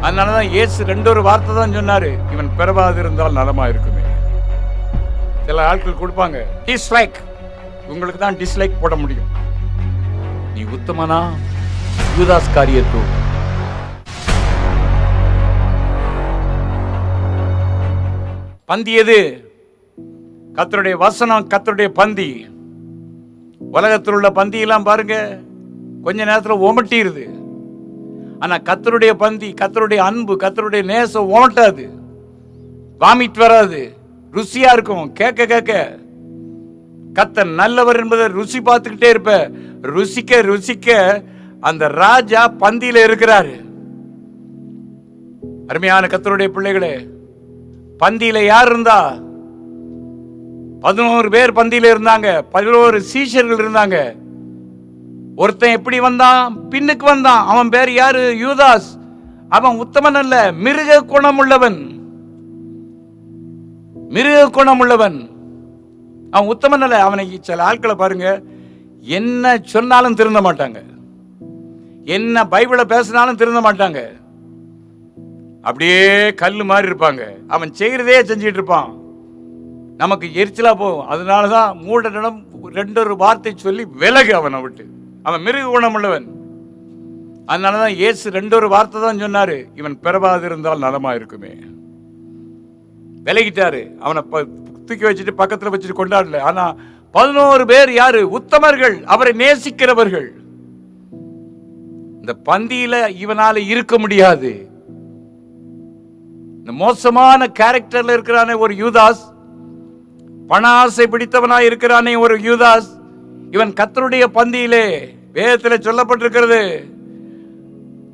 அதனாலதான் இயேசு ஒரு வார்த்தை தான் சொன்னாரு, இவன் பிறவாது இருந்தால் நலமா இருக்குமே. சில ஆட்கள் கொடுப்பாங்க டிஸ்லைக், உங்களுக்கு தான் டிஸ்லைக் போட முடியும். நீ உத்தமனா யூதாஸ் காரியத்தோ? பந்தி எது? கர்த்தருடைய வசனம், கர்த்தருடைய பந்தி. உலகத்தில் உள்ள பந்தி எல்லாம் பாருங்க, கொஞ்ச நேரத்தில் ஒமட்டிடுது. ஆனா கர்த்தருடைய பந்தி, கர்த்தருடைய அன்பு, கர்த்தருடைய நேசம் ஓட்டாது, வாமிட் வராது, ருசியா இருக்கும். கேட்க கேட்க கர்த்தர் நல்லவர் என்பதை ருசி பார்த்துக்கிட்டே இருப்ப. ருசிக்க ருசிக்க அந்த ராஜா பந்தியில இருக்கிறாரு. அருமையான கர்த்தருடைய பிள்ளைகளே, பந்தியில யார் இருந்தா? 11 பேர் பந்தியில இருந்தாங்க, 11 சீஷர்கள் இருந்தாங்க. ஒருத்தன் எப்படி வந்தான்? பின்னுக்கு வந்தான். அவன் பேர் யாரு? யூதாஸ். அவன் உத்தமன் அல்ல, மிருக குணம் உள்ளவன். மிருக குணம் உள்ளவன் அவன், உத்தமன் அல்ல. அவனை சில ஆட்களை பாருங்க, என்ன சொன்னாலும் திருந்த மாட்டாங்க, என்ன பைபிளை பேசினாலும் திருந்த மாட்டாங்க, அப்படியே கல்லு மாதிரி இருப்பாங்க. அவன் செய்யறதே செஞ்சிட்டு இருப்பான், நமக்கு எரிச்சலா போகும். அதனாலதான் மூடனிடம் 2 வார்த்தை சொல்லி விலகு அவனை விட்டு. அவன் மிருக குணம் உள்ளவன். அதனாலதான் இயேசு 2 வார்த்தை தான் சொன்னாரு, இவன் பிறவாது இருந்தால் நலமா இருக்குமே. விலகிட்டாரு. அவனை தூக்கி வச்சுட்டு பக்கத்துல வச்சுட்டு கொண்டாடல. ஆனா 11 பேர் யாரு? உத்தமர்கள், அவரை நேசிக்கிறவர்கள். இந்த பந்தியில இவனால இருக்க முடியாது. இந்த மோசமான கேரக்டர்ல இருக்கிறானே ஒரு யூதாஸ், பண ஆசை பிடித்தவனா இருக்கிறானே ஒரு யூதாஸ், இவன் கர்த்தருடைய பந்தியிலே, வேதத்தில் சொல்லப்பட்டிருக்கிறது,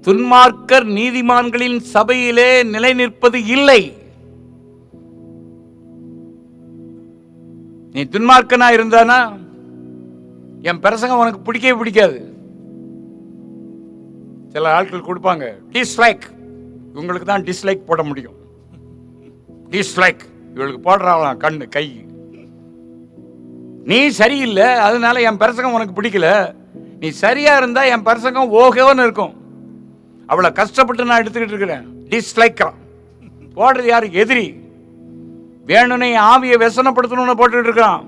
துன்மார்க்கர் நீதிமான்களின் சபையிலே நிலை நிற்பது இல்லை. நீ துன்மார்க்கனா இருந்தானா என் பிரசங்கம் உனக்கு பிடிக்கவே பிடிக்காது. சில ஆட்கள் கொடுப்பாங்க டிஸ்லைக், உங்களுக்கு தான் டிஸ்லைக் போட முடியும். டிஸ்லைக் இவளுக்கு போடுறாங்களாம் கண்ணு கை. நீ சரியில்லை, அதனால என் பிரசங்கம் உனக்கு பிடிக்கல. நீ சரியா இருந்தா என் பிரசங்கம் ஓகேன்னு இருக்கும். அவளை கஷ்டப்பட்டு நான் எடுத்துக்கிட்டு இருக்கிறேன். டிஸ்லைக்கா போடுறது யாரு? எதிரி. வேணும்னே ஆவியை व्यसனப்படுத்தணும்னு போட்டுக்கிட்டு இருக்கான்.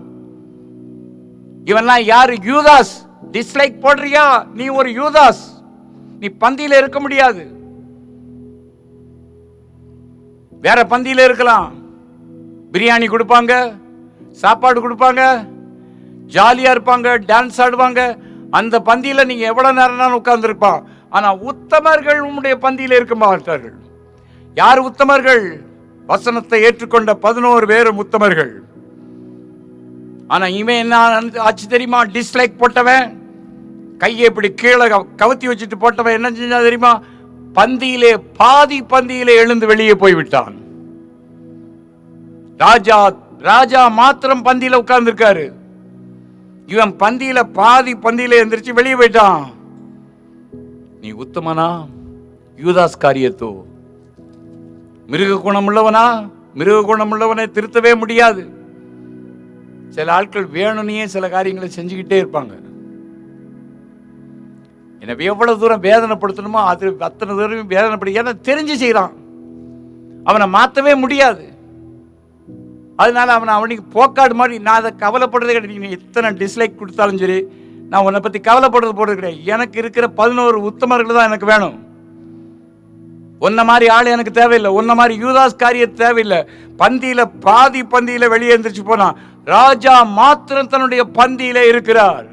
இவன்லாம் யாரு? யூதாஸ். டிஸ்லைக் போடுறியா? நீ ஒரு யூதாஸ். நீ பந்தியில இருக்க முடியாது. வேற பந்தியில இருக்கலாம். பிரியாணி கொடுப்பாங்க, சாப்பாடு கொடுப்பாங்க, ஜாலியா இருப்பாங்க, டான்ஸ் ஆடுவாங்க. அந்த பந்தியில நீங்க எவ்வளவு நேரம் உட்கார்ந்து இருப்பான். ஆனா உத்தமர்கள் உம்முடைய பந்தியில இருக்க மாட்டார்கள். யார் உத்தமர்கள்? வசனத்தை ஏற்றுக்கொண்ட 11 பேரும் உத்தமர்கள். ஆனா இவன் என்ன ஆச்சு தெரியுமா? டிஸ்லைக் போட்டவன், கையை இப்படி கீழே கவுத்தி வச்சுட்டு போட்டவன் என்ன செஞ்சா தெரியுமா? பந்தியிலே பந்தியிலே எழுந்து வெளியே போய்விட்டான். ராஜா மாத்திரம் பந்தியில உட்கார்ந்து இருக்காரு. இவன் பந்தியில பந்தியில எந்திரிச்சு வெளியே போயிட்டான். நீ உத்தமனா யூதாஸ் காரியத்தோ? மிருக குணம் உள்ளவனா? மிருக குணம் உள்ளவனை திருத்தவே முடியாது. சில ஆட்கள் வேணும்னே சில காரியங்களை செஞ்சுக்கிட்டே இருப்பாங்க. எனவே எவ்வளவு தூரம் வேதனைப்படுத்தணுமோ அது அத்தனை தூரம் வேதனைப்படு. ஏன்னா தெரிஞ்சு செய்யறான், அவனை மாற்றவே முடியாது. அதனால அவனுக்கு போக்காடு மாதிரி. நான் அதை கவலைப்படுறதே கிடையாது. நீ எத்தனை டிஸ்லைக் கொடுத்தாலும் சரி, நான் உன்னை பத்தி கவலைப்படுறது போடுறது கிடையாது. எனக்கு இருக்கிற 11 உத்தமர்கள் தான் எனக்கு வேணும். உன்ன மாதிரி ஆள் எனக்கு தேவையில்லை. உன்ன மாதிரி யூதாஸ் காரியம் தேவையில்லை. பந்தியில பந்தியில வெளியே எந்திரிச்சு போனான். ராஜா மாத்திரம் தன்னுடைய பந்தியில இருக்கிறார்.